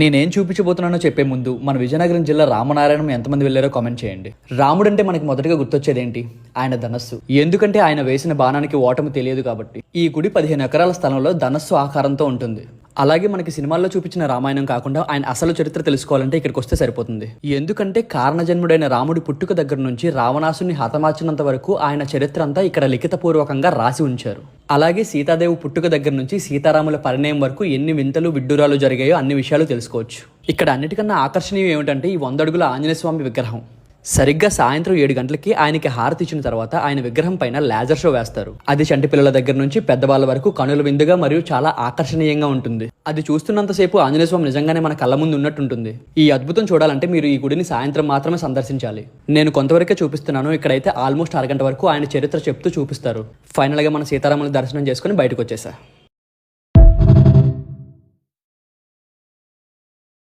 నేనేం చూపించబోతున్నానో చెప్పే ముందు మన విజయనగరం జిల్లా రామనారాయణం ఎంతమంది వెళ్ళారో కామెంట్ చేయండి. రాముడు అంటే మనకి మొదటగా గుర్తొచ్చేది ఏంటి? ఆయన ధనస్సు. ఎందుకంటే ఆయన వేసిన బాణానికి ఓటమి తెలియదు కాబట్టి. ఈ గుడి 15 ఎకరాల స్థలంలో ధనస్సు ఆకారంతో ఉంటుంది. అలాగే మనకి సినిమాల్లో చూపించిన రామాయణం కాకుండా ఆయన అసలు చరిత్ర తెలుసుకోవాలంటే ఇక్కడికి వస్తే సరిపోతుంది. ఎందుకంటే కారణజన్ముడైన రాముడి పుట్టుక దగ్గర నుంచి రావణాసుని హతమార్చినంత వరకు ఆయన చరిత్ర అంతా ఇక్కడ లిఖితపూర్వకంగా రాసి ఉంచారు. అలాగే సీతాదేవి పుట్టుక దగ్గర నుంచి సీతారాముల పరిణయం వరకు ఎన్ని వింతలు విడ్డూరాలు జరిగాయో అన్ని విషయాలు తెలుసుకోవచ్చు. ఇక్కడ అన్నిటికన్నా ఆకర్షణీయం ఏమిటంటే ఈ 100 అడుగుల ఆంజనేయ స్వామి విగ్రహం. సరిగ్గా సాయంత్రం 7 గంటలకి ఆయనకి హారతి ఇచ్చిన తర్వాత ఆయన విగ్రహం పైన లేజర్ షో వేస్తారు. అది చంటి పిల్లల దగ్గర నుంచి పెద్దవాళ్ళ వరకు కనుల విందుగా మరియు చాలా ఆకర్షణీయంగా ఉంటుంది. అది చూస్తున్నంతసేపు ఆంజనేయ స్వామి నిజంగానే మన కళ్ళ ముందు ఉన్నట్టుంటుంది. ఈ అద్భుతం చూడాలంటే మీరు ఈ గుడిని సాయంత్రం మాత్రమే సందర్శించాలి. నేను కొంతవరకే చూపిస్తున్నాను. ఇక్కడైతే ఆల్మోస్ట్ 1 గంట వరకు ఆయన చరిత్ర చెప్తూ చూపిస్తారు. ఫైనల్ గా మన సీతారాముల దర్శనం చేసుకుని బయటకు వచ్చేసా.